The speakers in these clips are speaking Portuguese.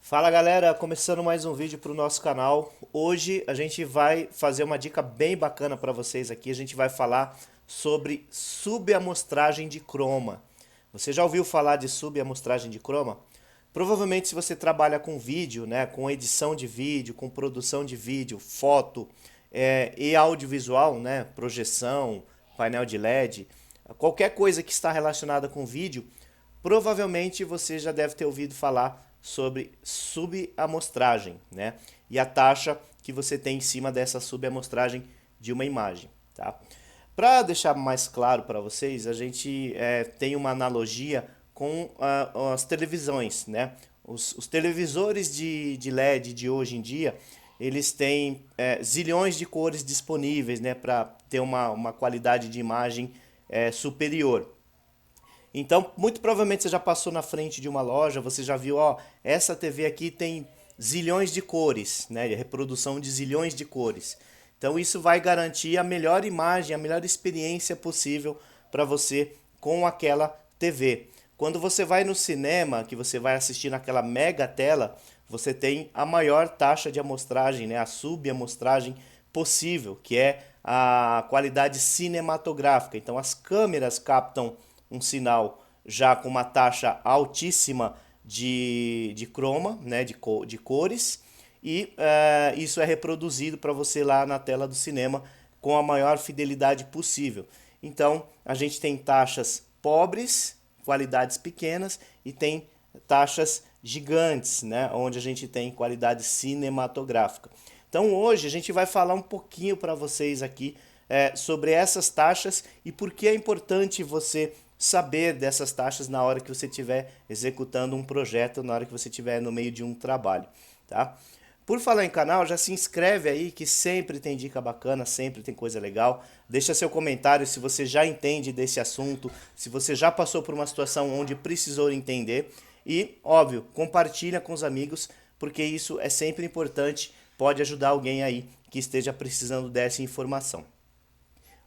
Fala galera, começando mais um vídeo para o nosso canal. Hoje a gente vai fazer uma dica bem bacana para vocês aqui. A gente vai falar sobre subamostragem de croma. Você já ouviu falar de subamostragem de croma? Provavelmente se você trabalha com vídeo, né, com edição de vídeo, com produção de vídeo, foto e audiovisual, né, projeção, painel de LED, qualquer coisa que está relacionada com vídeo, provavelmente você já deve ter ouvido falar sobre subamostragem, né? E a taxa que você tem em cima dessa subamostragem de uma imagem, tá? Para deixar mais claro para vocês, a gente tem uma analogia com as televisões, né? Os televisores de LED de hoje em dia, eles têm zilhões de cores disponíveis, né? Para ter uma qualidade de imagem superior. Então, muito provavelmente você já passou na frente de uma loja, você já viu, ó, essa TV aqui tem zilhões de cores, né? Reprodução de zilhões de cores. Então, isso vai garantir a melhor imagem, a melhor experiência possível para você com aquela TV. Quando você vai no cinema, que você vai assistir naquela mega tela, você tem a maior taxa de amostragem, né? A subamostragem possível, que é a qualidade cinematográfica. Então, as câmeras captam um sinal já com uma taxa altíssima de croma, né, de cores, e isso é reproduzido para você lá na tela do cinema com a maior fidelidade possível. Então, a gente tem taxas pobres, qualidades pequenas, e tem taxas gigantes, né, onde a gente tem qualidade cinematográfica. Então, hoje a gente vai falar um pouquinho para vocês aqui sobre essas taxas e por que é importante você saber dessas taxas na hora que você estiver executando um projeto, na hora que você estiver no meio de um trabalho, tá? Por falar em canal, já se inscreve aí que sempre tem dica bacana, sempre tem coisa legal. Deixa seu comentário se você já entende desse assunto, se você já passou por uma situação onde precisou entender. E, óbvio, compartilha com os amigos, porque isso é sempre importante, pode ajudar alguém aí que esteja precisando dessa informação.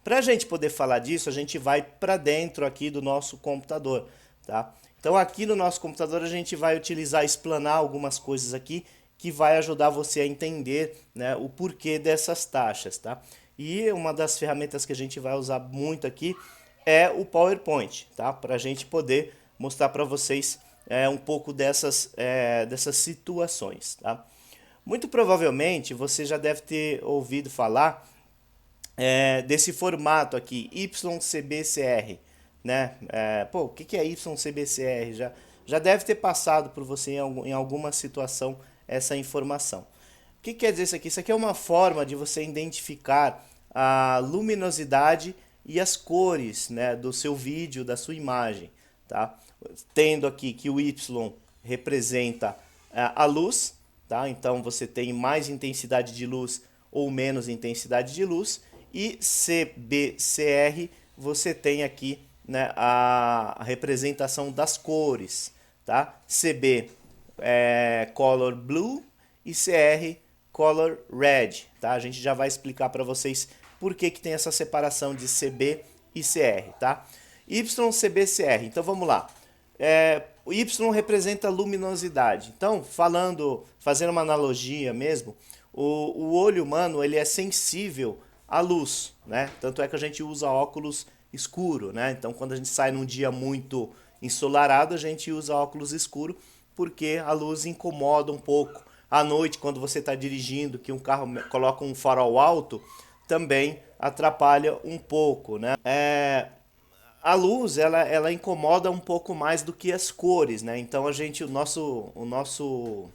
Para a gente poder falar disso, a gente vai para dentro aqui do nosso computador, tá? Então aqui no nosso computador a gente vai utilizar, explanar algumas coisas aqui que vai ajudar você a entender, né, o porquê dessas taxas, tá? E uma das ferramentas que a gente vai usar muito aqui é o PowerPoint, tá? Para a gente poder mostrar para vocês um pouco dessas situações, tá? Muito provavelmente você já deve ter ouvido falar desse formato aqui, YCBCR, né? Pô, o que é YCBCR? Já deve ter passado por você em alguma situação essa informação. O que quer dizer isso aqui? Isso aqui é uma forma de você identificar a luminosidade e as cores, né, do seu vídeo, da sua imagem, tá? Tendo aqui que o Y representa a luz, tá? Então você tem mais intensidade de luz ou menos intensidade de luz, e CBCR você tem aqui, né, a representação das cores, tá? CB é color blue e CR color red, tá? A gente já vai explicar para vocês por que tem essa separação de CB e CR, tá? YCBCR, então vamos lá. O Y representa luminosidade. Então, fazendo uma analogia mesmo, o olho humano ele é sensível à luz, né? Tanto é que a gente usa óculos escuro, né? Então, quando a gente sai num dia muito ensolarado, a gente usa óculos escuro porque a luz incomoda um pouco. À noite, quando você está dirigindo, que um carro coloca um farol alto, também atrapalha um pouco, né? A luz ela incomoda um pouco mais do que as cores, né? Então o nosso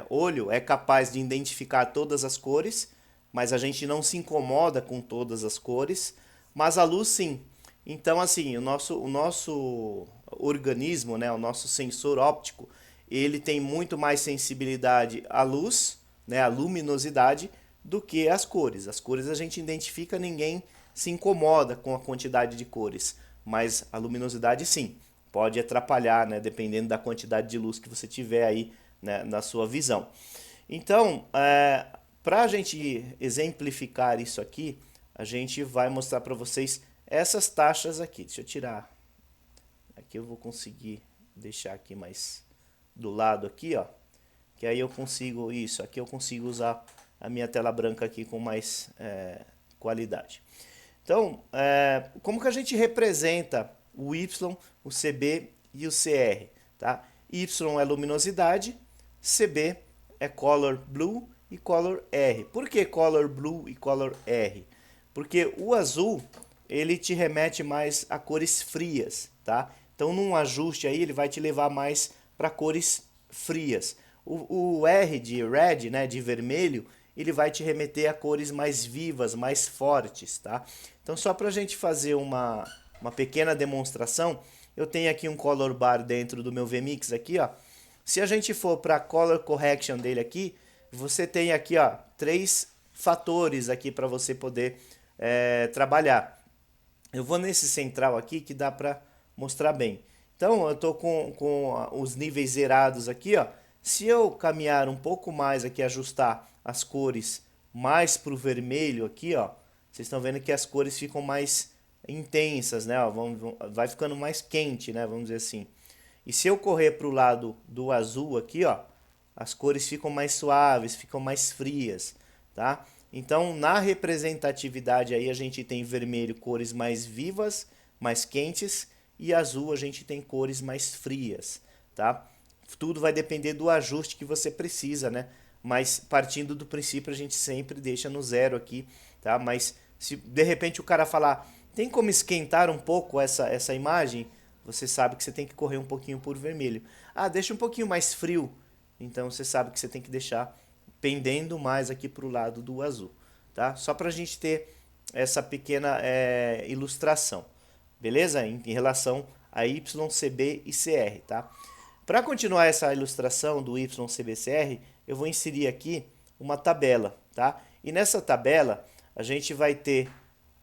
olho é capaz de identificar todas as cores, mas a gente não se incomoda com todas as cores, mas a luz sim. Então assim, o nosso organismo, né, o nosso sensor óptico, ele tem muito mais sensibilidade à luz, né, à luminosidade, do que às cores. As cores a gente identifica, ninguém se incomoda com a quantidade de cores, mas a luminosidade sim, pode atrapalhar, né, dependendo da quantidade de luz que você tiver aí, né, na sua visão. Então, para a gente exemplificar isso aqui, a gente vai mostrar para vocês essas taxas aqui. Deixa eu tirar. Aqui eu vou conseguir deixar aqui mais do lado aqui, ó. que aí eu consigo isso, aqui eu consigo usar a minha tela branca aqui com mais qualidade. Então, como que a gente representa o Y, o CB e o CR? Tá? Y é luminosidade, CB é color blue e color R. Por que color blue e color R? Porque o azul ele te remete mais a cores frias, tá? Então num ajuste aí ele vai te levar mais para cores frias. O R de red, né, de vermelho, ele vai te remeter a cores mais vivas, mais fortes, tá? Então só para a gente fazer uma pequena demonstração, eu tenho aqui um color bar dentro do meu VMix aqui, ó. Se a gente for para a color correction dele aqui, você tem aqui, ó, 3 fatores aqui para você poder trabalhar. Eu vou nesse central aqui que dá para mostrar bem. Então eu estou com os níveis zerados aqui, ó. Se eu caminhar um pouco mais aqui, ajustar as cores mais para o vermelho aqui, ó, vocês estão vendo que as cores ficam mais intensas, né? Ó, vai ficando mais quente, né? Vamos dizer assim. E se eu correr para o lado do azul aqui, ó, as cores ficam mais suaves, ficam mais frias, tá? Então, na representatividade aí a gente tem vermelho cores mais vivas, mais quentes, e azul a gente tem cores mais frias, tá? Tudo vai depender do ajuste que você precisa, né? Mas partindo do princípio a gente sempre deixa no zero aqui, tá? Mas se de repente o cara falar, tem como esquentar um pouco essa imagem? Você sabe que você tem que correr um pouquinho por vermelho. Ah, deixa um pouquinho mais frio. Então você sabe que você tem que deixar pendendo mais aqui para o lado do azul, tá? Só para a gente ter essa pequena ilustração, beleza? Em relação a Y, CB e CR, tá? Para continuar essa ilustração do Y, CB, CR, eu vou inserir aqui uma tabela, tá? E nessa tabela a gente vai ter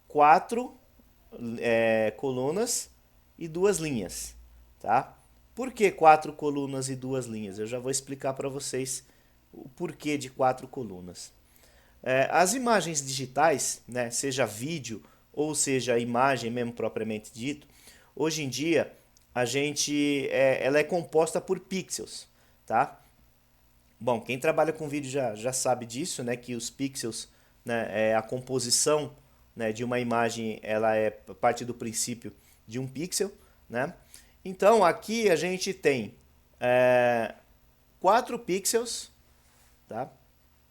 4 colunas e 2 linhas, tá? Por que 4 colunas e 2 linhas? Eu já vou explicar para vocês o porquê de 4 colunas. As imagens digitais, né, seja vídeo ou seja imagem mesmo propriamente dito, hoje em dia ela é composta por pixels, tá? Bom, quem trabalha com vídeo já sabe disso, né, que os pixels, né, a composição, né, de uma imagem, ela é parte do princípio de um pixel, né? Então aqui a gente tem 4 pixels, tá?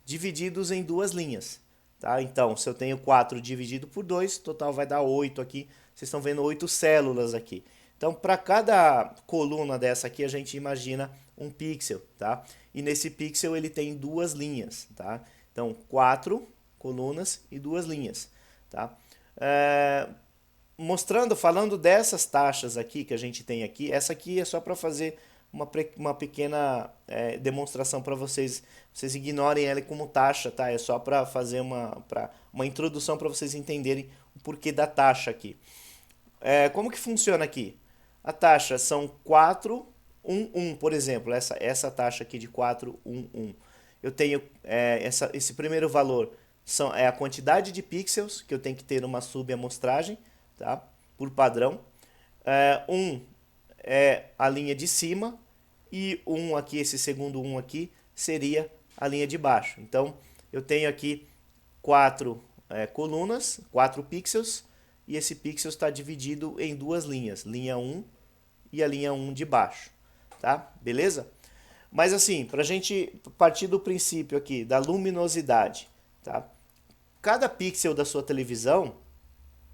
Divididos em 2 linhas, tá? Então se eu tenho 4 dividido por 2, total vai dar 8 aqui. Vocês estão vendo 8 células aqui. Então para cada coluna dessa aqui a gente imagina um pixel, tá? E nesse pixel ele tem 2 linhas, tá? Então 4 colunas e 2 linhas, tá? Falando dessas taxas aqui que a gente tem aqui, essa aqui é só para fazer uma pequena demonstração para vocês. Vocês ignorem ela como taxa, tá? É só para fazer uma introdução para vocês entenderem o porquê da taxa aqui. Como que funciona aqui? A taxa são 4, 1, 1, por exemplo, essa taxa aqui de 4, 1, 1. Eu tenho esse primeiro valor é a quantidade de pixels que eu tenho que ter numa subamostragem, tá? Por padrão. 1 é a linha de cima e 1 aqui, esse segundo 1 aqui, seria a linha de baixo. Então, eu tenho aqui 4 colunas, 4 pixels, e esse pixel está dividido em 2 linhas, linha 1 e a linha 1 de baixo, tá? Beleza? Mas assim, para a gente partir do princípio aqui da luminosidade, tá? Cada pixel da sua televisão,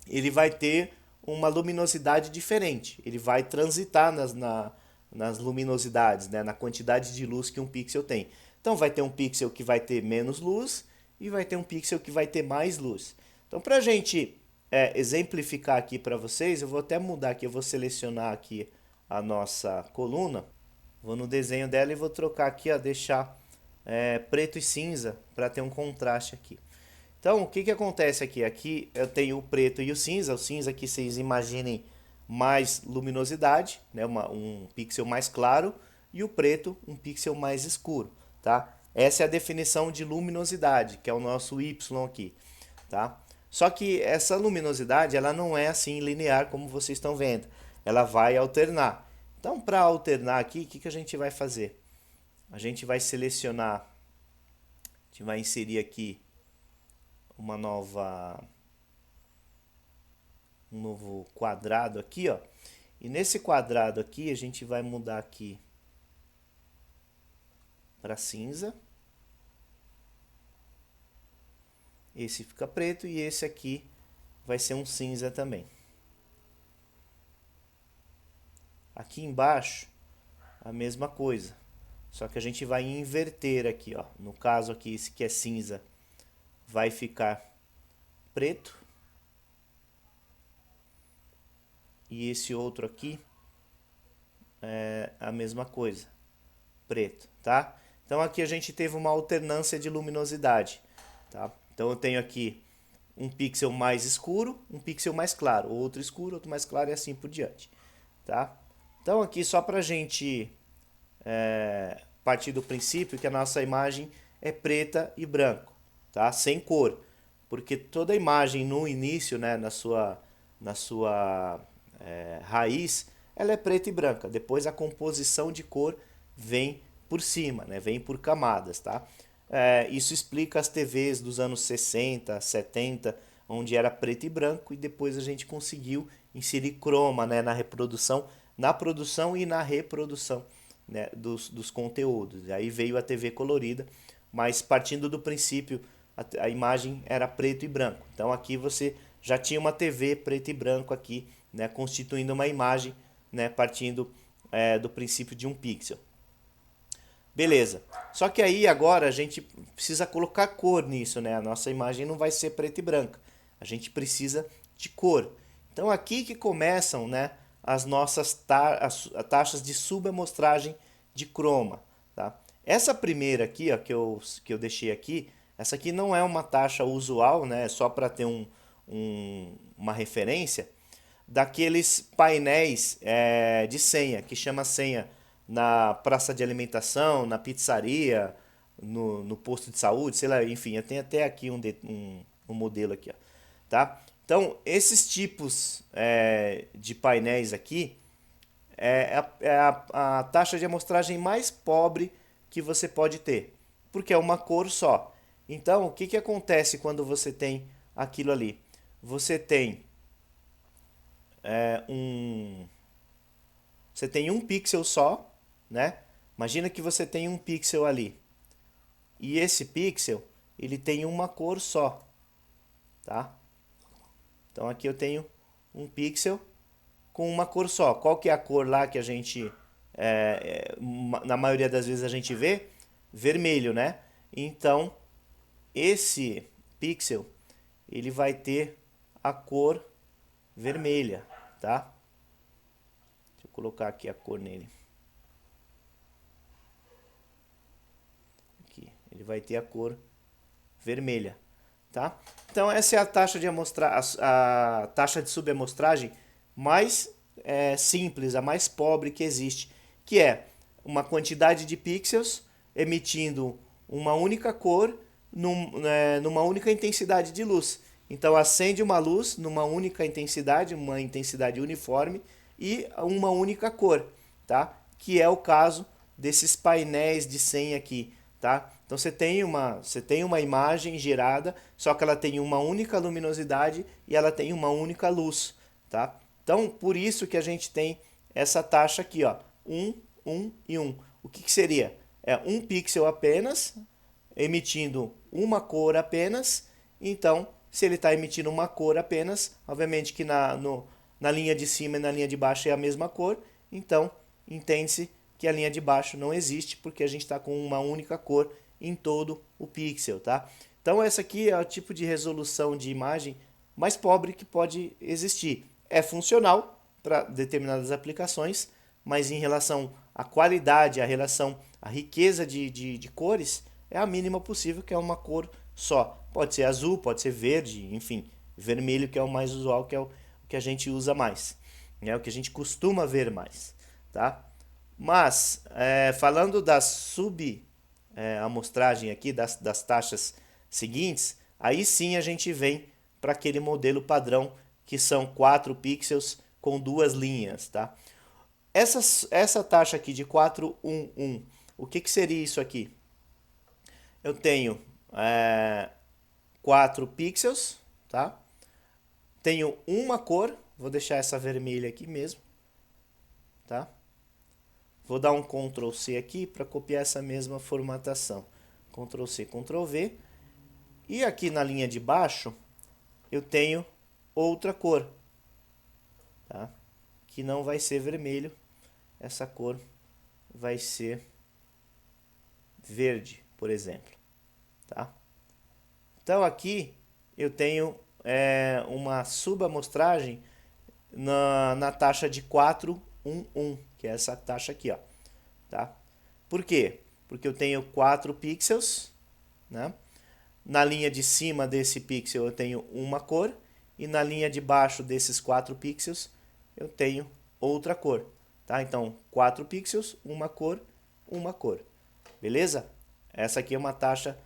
ele vai ter uma luminosidade diferente. Ele vai transitar nas luminosidades, né? Na quantidade de luz que um pixel tem. Então vai ter um pixel que vai ter menos luz e vai ter um pixel que vai ter mais luz. Então para a gente exemplificar aqui para vocês, eu vou até mudar aqui, eu vou selecionar aqui a nossa coluna, vou no desenho dela e vou trocar aqui, ó, deixar preto e cinza para ter um contraste aqui. Então, o que acontece aqui? Aqui eu tenho o preto e o cinza aqui vocês imaginem mais luminosidade, né? Um pixel mais claro, e o preto um pixel mais escuro, tá? Essa é a definição de luminosidade, que é o nosso Y aqui, tá? Só que essa luminosidade, ela não é assim linear como vocês estão vendo, ela vai alternar. Então, para alternar aqui, o que a gente vai fazer? a gente vai selecionar, a gente vai inserir aqui uma nova, um novo quadrado aqui, ó. E nesse quadrado aqui a gente vai mudar aqui para cinza. Esse fica preto e esse aqui vai ser um cinza também. Aqui embaixo a mesma coisa, só que a gente vai inverter aqui, ó. No caso aqui, esse que é cinza vai ficar preto e esse outro aqui é a mesma coisa, preto, tá? Então aqui a gente teve uma alternância de luminosidade, tá? Então eu tenho aqui um pixel mais escuro, um pixel mais claro, outro escuro, outro mais claro e assim por diante, tá? Então aqui só para a gente partir do princípio que a nossa imagem é preta e branco, tá? Sem cor, porque toda imagem no início, né, na sua raiz, ela é preta e branca. Depois a composição de cor vem por cima, né, vem por camadas, tá? Isso explica as TVs dos anos 60, 70, onde era preto e branco e depois a gente conseguiu inserir croma, né, na produção e na reprodução, né, dos conteúdos. Aí veio a TV colorida, mas partindo do princípio a imagem era preto e branco. Então aqui você já tinha uma TV preto e branco aqui, né, constituindo uma imagem, né, partindo do princípio de um pixel. Beleza. Só que aí agora a gente precisa colocar cor nisso, né? A nossa imagem não vai ser preta e branca. A gente precisa de cor. Então aqui que começam, né, as nossas taxas de subamostragem de croma, tá? Essa primeira aqui, ó, que eu deixei aqui, essa aqui não é uma taxa usual, né? É só para ter uma referência daqueles painéis de senha, que chama senha na praça de alimentação, na pizzaria, no posto de saúde, sei lá, enfim, eu tenho até aqui um modelo aqui, ó, tá? Então, esses tipos de painéis aqui é a taxa de amostragem mais pobre que você pode ter, porque é uma cor só. Então, o que que acontece quando você tem aquilo ali? Você tem você tem um pixel só, né? Imagina que você tem um pixel ali. E esse pixel, ele tem uma cor só, tá? Então aqui eu tenho um pixel com uma cor só. Qual que é a cor lá que a gente, na maioria das vezes a gente vê? Vermelho, né? Então, esse pixel, ele vai ter a cor vermelha, tá? Deixa eu colocar aqui a cor nele. Aqui, ele vai ter a cor vermelha, tá? Então essa é a taxa de a taxa de subamostragem mais simples, a mais pobre que existe, que é uma quantidade de pixels emitindo uma única cor numa única intensidade de luz. Então acende uma luz numa única intensidade, uma intensidade uniforme e uma única cor, tá? Que é o caso desses painéis de senha aqui, tá? Então você tem uma imagem gerada, só que ela tem uma única luminosidade e ela tem uma única luz, tá? Então por isso que a gente tem essa taxa aqui, ó, 1, 1 e 1. O que que seria? É um pixel apenas, emitindo uma cor apenas. Então, se ele está emitindo uma cor apenas, obviamente que na linha de cima e na linha de baixo é a mesma cor, então entende-se que a linha de baixo não existe, porque a gente está com uma única cor em todo o pixel, tá? Então essa aqui é o tipo de resolução de imagem mais pobre que pode existir. É funcional para determinadas aplicações, mas em relação à qualidade, à riqueza de cores, é a mínima possível, que é uma cor só. Pode ser azul, pode ser verde, enfim, vermelho, que é o mais usual, que é o que a gente usa mais, é o que a gente costuma ver mais, tá? Mas, falando da amostragem aqui, das taxas seguintes, aí sim a gente vem para aquele modelo padrão, que são 4 pixels com duas linhas, tá? Essa taxa aqui de 411, O que seria isso aqui? Eu tenho 4 pixels, tá? Tenho uma cor, vou deixar essa vermelha aqui mesmo, tá? Vou dar um Ctrl C aqui para copiar essa mesma formatação. Ctrl C, Ctrl V. E aqui na linha de baixo, eu tenho outra cor, tá? Que não vai ser vermelho, essa cor vai ser verde, por exemplo, tá? Então aqui eu tenho uma subamostragem na taxa de 411, que é essa taxa aqui, ó, tá? Por quê? Porque eu tenho 4 pixels, né? Na linha de cima desse pixel eu tenho uma cor e na linha de baixo desses 4 pixels eu tenho outra cor, tá? Então, 4 pixels, uma cor, beleza? Essa aqui é uma taxa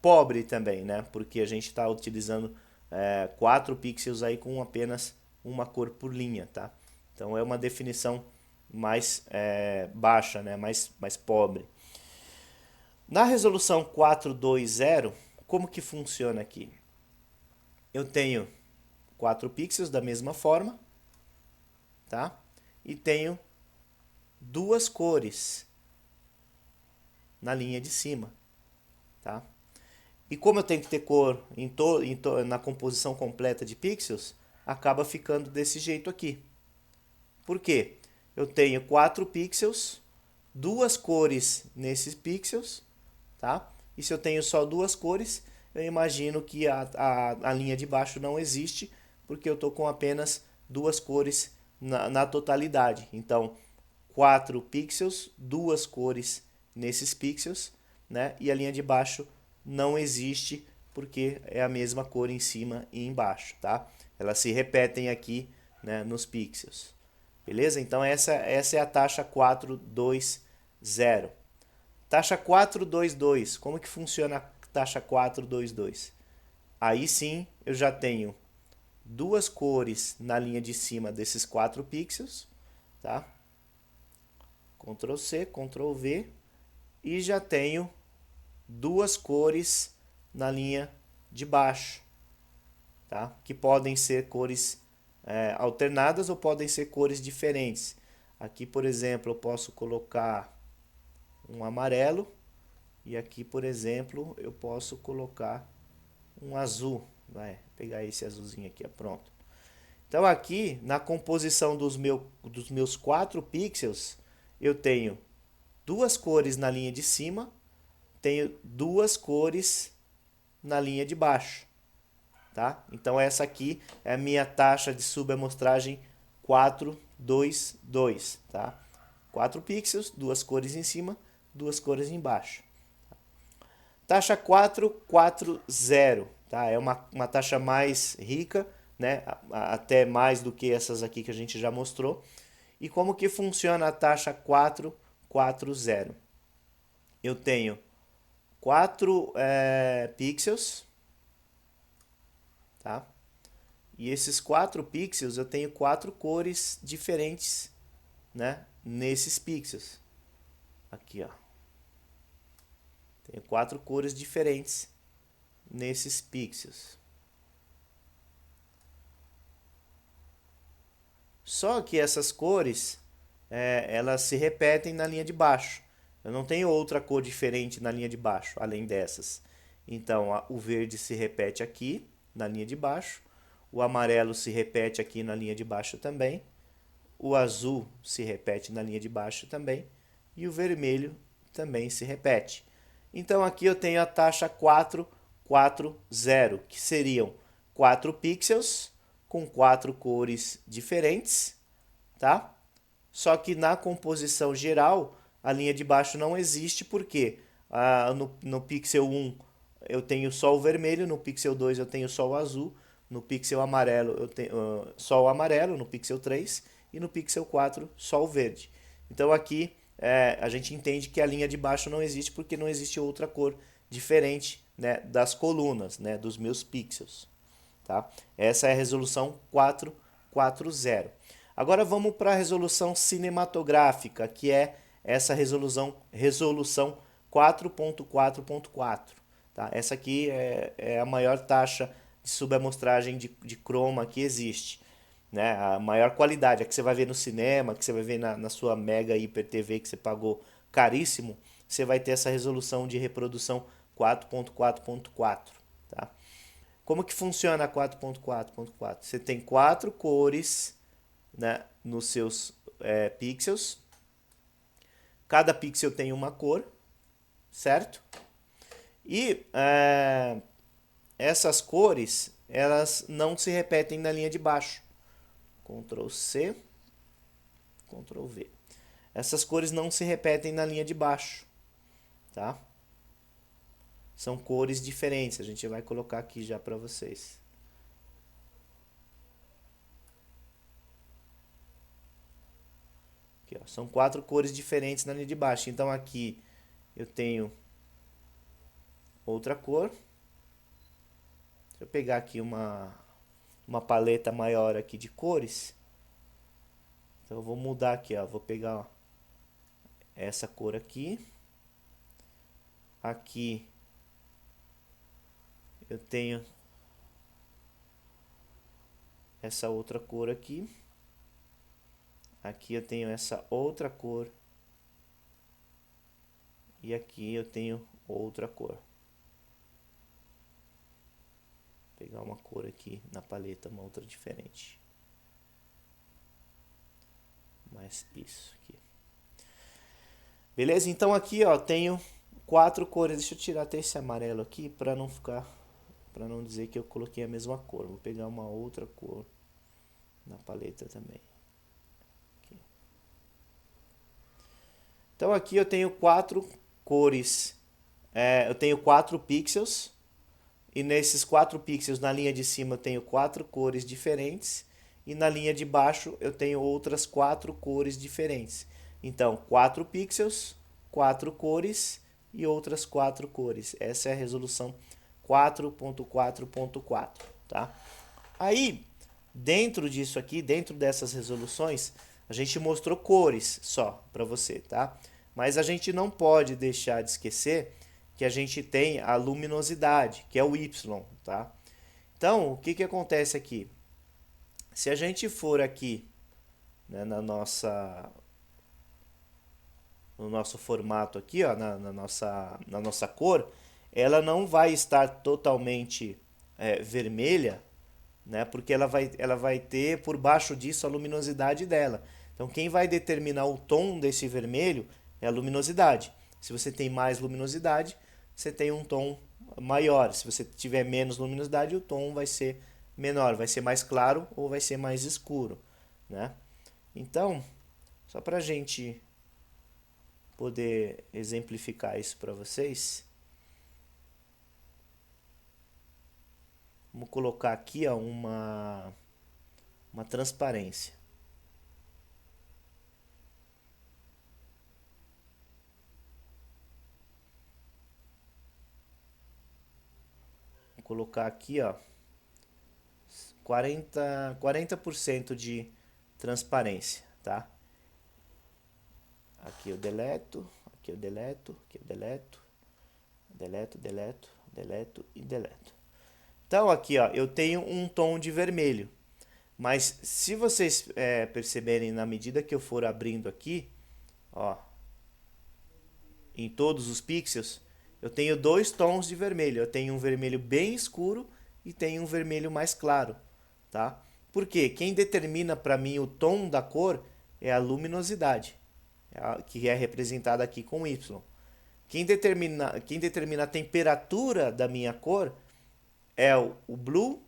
pobre também, né? Porque a gente está utilizando 4 pixels aí com apenas uma cor por linha, tá? Então é uma definição mais baixa, né? mais pobre. Na resolução 420, como que funciona aqui? Eu tenho 4 pixels da mesma forma, tá? E tenho duas cores na linha de cima, tá? E como eu tenho que ter cor na composição completa de pixels, acaba ficando desse jeito aqui. Por quê? Eu tenho 4 pixels, duas cores nesses pixels, tá? E se eu tenho só duas cores, eu imagino que a linha de baixo não existe, porque eu estou com apenas duas cores na totalidade. Então, 4 pixels, duas cores nesses pixels, né? E a linha de baixo não existe, porque é a mesma cor em cima e embaixo, tá? Elas se repetem aqui, né, nos pixels. Beleza? Então essa é a taxa 420. Taxa 422. Como que funciona a taxa 422? Aí sim eu já tenho duas cores na linha de cima desses 4 pixels, tá? Ctrl C, Ctrl V, e já tenho duas cores na linha de baixo, tá? Que podem ser cores alternadas ou podem ser cores diferentes. Aqui, por exemplo, eu posso colocar um amarelo e aqui, por exemplo, eu posso colocar um azul. Vai pegar esse azulzinho aqui, ó, pronto. Então aqui, na composição dos meus 4 pixels, eu tenho duas cores na linha de cima, tenho duas cores na linha de baixo, tá? Então essa aqui é a minha taxa de subamostragem 422, tá? 4 pixels, duas cores em cima, duas cores embaixo. Taxa 440, tá? É uma taxa mais rica, né? Até mais do que essas aqui que a gente já mostrou. E como que funciona a taxa 440? Eu tenho 4 pixels, tá? E esses 4 pixels eu tenho 4 cores diferentes, né? Nesses pixels. Aqui, ó. Tenho 4 cores diferentes nesses pixels. Só que essas cores, elas se repetem na linha de baixo. Eu não tenho outra cor diferente na linha de baixo, além dessas. Então, o verde se repete aqui, na linha de baixo. O amarelo se repete aqui na linha de baixo também. O azul se repete na linha de baixo também. E o vermelho também se repete. Então, aqui eu tenho a taxa 440, que seriam 4 pixels com 4 cores diferentes, tá? Só que na composição geral, a linha de baixo não existe, porque no pixel 1 eu tenho só o vermelho, no pixel 2 eu tenho só o azul, no pixel amarelo eu tenho só o amarelo, no pixel 3, e no pixel 4 só o verde. Então aqui a gente entende que a linha de baixo não existe, porque não existe outra cor diferente, né, das colunas, né, dos meus pixels. Tá? Essa é a resolução 440. Agora vamos para a resolução cinematográfica, que é essa resolução 4.4.4. Tá? Essa aqui é a maior taxa de subamostragem de croma que existe. Né? A maior qualidade, a que você vai ver no cinema, que você vai ver na sua Mega Hiper TV que você pagou caríssimo, você vai ter essa resolução de reprodução 4.4.4. Tá? Como que funciona a 4.4.4? Você tem 4 cores, né, nos seus pixels. Cada pixel tem uma cor, certo? E essas cores, elas não se repetem na linha de baixo. Ctrl C, Ctrl V. Essas cores não se repetem na linha de baixo, tá? São cores diferentes, a gente vai colocar aqui já para vocês. Aqui, ó, são 4 cores diferentes na linha de baixo. Então aqui eu tenho outra cor. Deixa eu pegar aqui uma paleta maior aqui de cores. Então eu vou mudar aqui, ó. Vou pegar, ó, essa cor aqui. Aqui eu tenho essa outra cor aqui. Aqui eu tenho essa outra cor. E aqui eu tenho outra cor. Vou pegar uma cor aqui na paleta, uma outra diferente. Mas isso aqui. Beleza? Então aqui, ó, tenho 4 cores. Deixa eu tirar até esse amarelo aqui para não dizer que eu coloquei a mesma cor. Vou pegar uma outra cor na paleta também. Aqui. Então aqui eu tenho 4 cores. Eu tenho 4 pixels. E nesses 4 pixels na linha de cima eu tenho 4 cores diferentes. E na linha de baixo eu tenho outras 4 cores diferentes. Então 4 pixels, 4 cores e outras 4 cores. Essa é a resolução 4.4.4, tá? Aí, dentro disso aqui, dentro dessas resoluções, a gente mostrou cores só para você, tá? Mas a gente não pode deixar de esquecer que a gente tem a luminosidade, que é o Y, tá? Então, o que que acontece aqui? Se a gente for aqui, né, no nosso formato aqui, ó, na nossa cor, ela não vai estar totalmente vermelha, né, porque ela vai ter por baixo disso a luminosidade dela. Então quem vai determinar o tom desse vermelho é a luminosidade. Se você tem mais luminosidade, você tem um tom maior. Se você tiver menos luminosidade, o tom vai ser menor, vai ser mais claro ou vai ser mais escuro, né? Então, só para a gente poder exemplificar isso para vocês, vamos colocar aqui, ó, uma transparência. Vou colocar aqui, ó, 40% de transparência, tá? Aqui eu deleto, aqui eu deleto, aqui eu deleto, deleto e deleto. Então aqui, ó, eu tenho um tom de vermelho, mas se vocês perceberem na medida que eu for abrindo aqui, ó, em todos os pixels, eu tenho 2 tons de vermelho. Eu tenho um vermelho bem escuro e tenho um vermelho mais claro, tá? Por quê? Quem determina para mim o tom da cor é a luminosidade, que é representada aqui com Y. Quem determina a temperatura da minha cor é o blue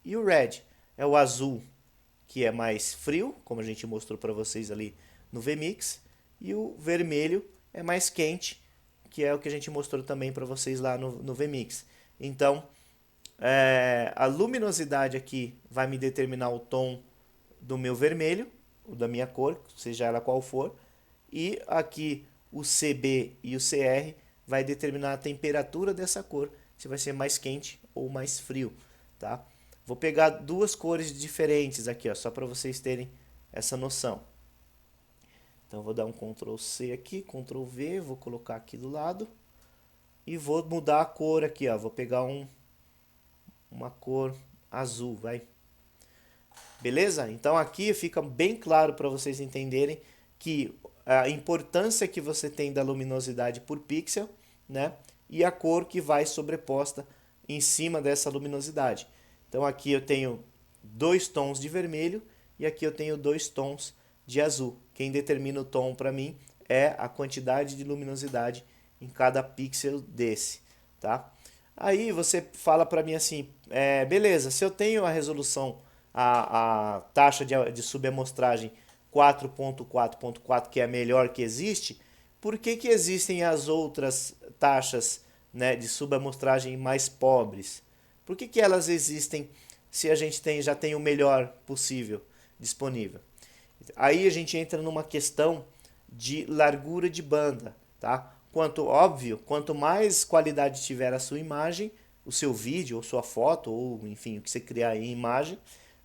e o red. É o azul, que é mais frio, como a gente mostrou para vocês ali no VMix, e o vermelho é mais quente, que é o que a gente mostrou também para vocês lá no VMix. Então, a luminosidade aqui vai me determinar o tom do meu vermelho, ou da minha cor, seja ela qual for, e aqui o CB e o CR vai determinar a temperatura dessa cor, se vai ser mais quente ou mais frio, tá? Vou pegar 2 cores diferentes aqui, ó, só para vocês terem essa noção. Então eu vou dar um Ctrl C aqui, Ctrl V, vou colocar aqui do lado e vou mudar a cor aqui, ó. Vou pegar uma cor azul, vai. Beleza? Então aqui fica bem claro para vocês entenderem que a importância que você tem da luminosidade por pixel, né? E a cor que vai sobreposta em cima dessa luminosidade. Então aqui eu tenho 2 tons de vermelho e aqui eu tenho 2 tons de azul. Quem determina o tom para mim é a quantidade de luminosidade em cada pixel desse, tá? Aí você fala para mim assim, beleza, se eu tenho a resolução, a taxa de subamostragem 4.4.4, que é a melhor que existe, por que existem as outras taxas, né, de subamostragem mais pobres? Por que elas existem se a gente já tem o melhor possível disponível? Aí a gente entra numa questão de largura de banda, tá? Quanto mais qualidade tiver a sua imagem, o seu vídeo, ou sua foto, ou enfim, o que você criar em imagem,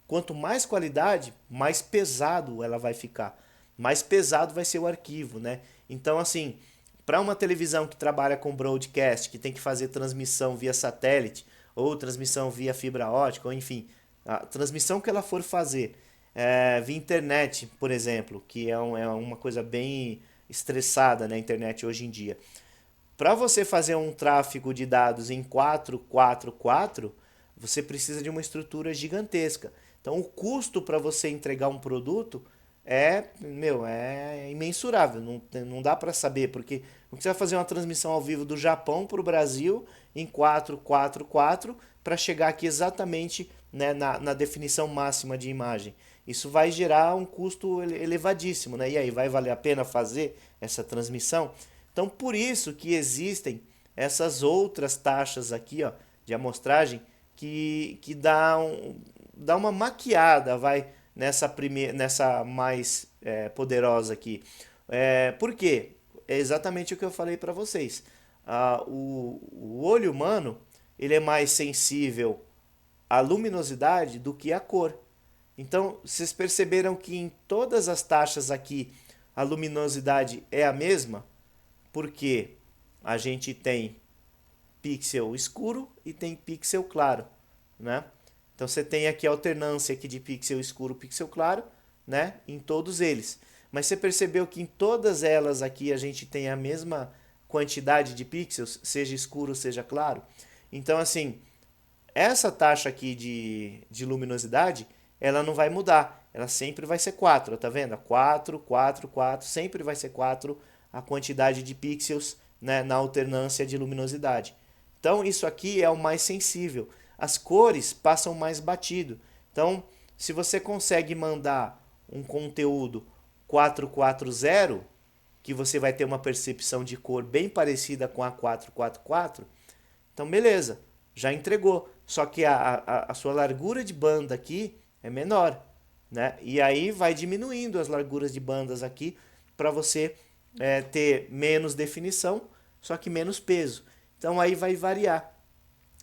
quanto mais qualidade, mais pesado ela vai ficar. Mais pesado vai ser o arquivo, né? Então, assim, para uma televisão que trabalha com broadcast, que tem que fazer transmissão via satélite, ou transmissão via fibra ótica, ou enfim, a transmissão que ela for fazer via internet, por exemplo, que é uma coisa bem estressada na internet hoje em dia. Para você fazer um tráfego de dados em 444, você precisa de uma estrutura gigantesca. Então o custo para você entregar um produto é imensurável, não dá para saber, porque você vai fazer uma transmissão ao vivo do Japão para o Brasil em 444 para chegar aqui exatamente, né, na definição máxima de imagem. Isso vai gerar um custo elevadíssimo, né? E aí, vai valer a pena fazer essa transmissão? Então, por isso que existem essas outras taxas aqui, ó, de amostragem que dá uma maquiada, vai, nessa mais poderosa aqui. Por quê? É exatamente o que eu falei para vocês. O olho humano ele é mais sensível à luminosidade do que à cor. Então, vocês perceberam que em todas as taxas aqui a luminosidade é a mesma? Porque a gente tem pixel escuro e tem pixel claro, né? Então você tem aqui a alternância aqui de pixel escuro, pixel claro, né? Em todos eles. Mas você percebeu que em todas elas aqui a gente tem a mesma quantidade de pixels, seja escuro, seja claro? Então, assim, essa taxa aqui de luminosidade, ela não vai mudar. Ela sempre vai ser 4, tá vendo? 4, 4, 4, sempre vai ser 4 a quantidade de pixels, né, na alternância de luminosidade. Então isso aqui é o mais sensível. As cores passam mais batido. Então, se você consegue mandar um conteúdo 440, que você vai ter uma percepção de cor bem parecida com a 444, então beleza, já entregou. Só que a sua largura de banda aqui é menor, né? E aí vai diminuindo as larguras de bandas aqui para você ter menos definição, só que menos peso. Então aí vai variar.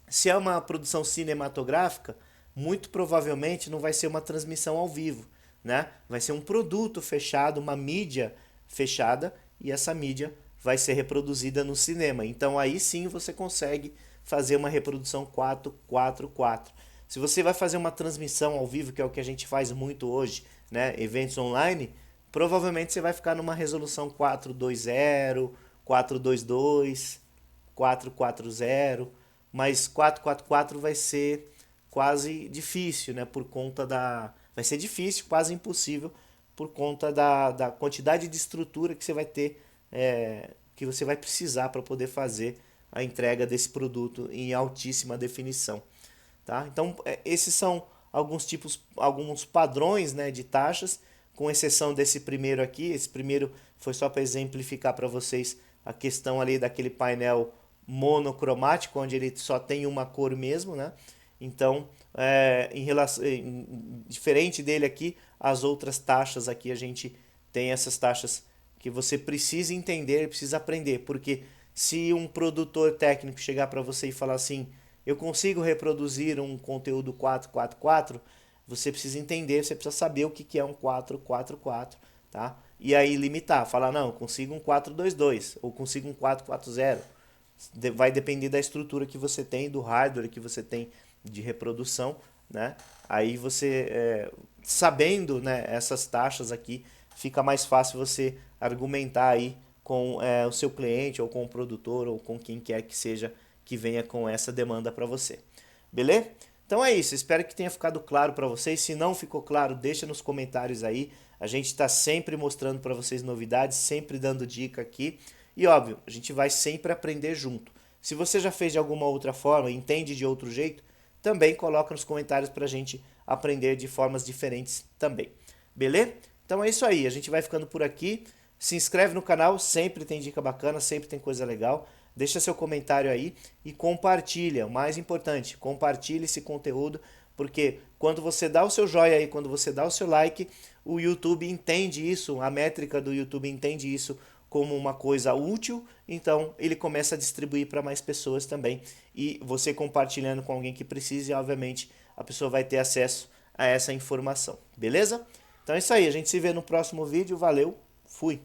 Se é uma produção cinematográfica, muito provavelmente não vai ser uma transmissão ao vivo, né? Vai ser um produto fechado, uma mídia fechada, e essa mídia vai ser reproduzida no cinema. Então aí sim você consegue fazer uma reprodução 444. Se você vai fazer uma transmissão ao vivo, que é o que a gente faz muito hoje, né? Eventos online, provavelmente você vai ficar numa resolução 420, 422, 440, mas 444 vai ser quase difícil, né? Por conta vai ser difícil, quase impossível, por conta da quantidade de estrutura que você vai ter, que você vai precisar para poder fazer a entrega desse produto em altíssima definição. Tá? Então, esses são alguns padrões, né, de taxas, com exceção desse primeiro aqui. Esse primeiro foi só para exemplificar para vocês a questão ali daquele painel monocromático, onde ele só tem uma cor mesmo, né? Então, diferente dele aqui, as outras taxas aqui a gente tem essas taxas que você precisa entender, precisa aprender, porque se um produtor técnico chegar para você e falar assim, eu consigo reproduzir um conteúdo 444, você precisa entender, você precisa saber o que é um 444, tá? e aí limitar, falar, não, eu consigo um 422 ou consigo um 440. Vai depender da estrutura que você tem, do hardware que você tem de reprodução, né? Aí você, sabendo, né, essas taxas aqui, fica mais fácil você argumentar aí com o seu cliente, ou com o produtor, ou com quem quer que seja que venha com essa demanda para você. Beleza? Então é isso, espero que tenha ficado claro para vocês. Se não ficou claro, deixa nos comentários aí. A gente está sempre mostrando para vocês novidades, sempre dando dica aqui. E óbvio, a gente vai sempre aprender junto. Se você já fez de alguma outra forma, entende de outro jeito, também coloca nos comentários para a gente aprender de formas diferentes também. Beleza? Então é isso aí, a gente vai ficando por aqui. Se inscreve no canal, sempre tem dica bacana, sempre tem coisa legal. Deixa seu comentário aí e compartilha, o mais importante, compartilhe esse conteúdo, porque quando você dá o seu joinha aí, quando você dá o seu like, o YouTube entende isso, a métrica do YouTube entende isso como uma coisa útil, então ele começa a distribuir para mais pessoas também. E você compartilhando com alguém que precise, obviamente a pessoa vai ter acesso a essa informação, beleza? Então é isso aí, a gente se vê no próximo vídeo, valeu, fui!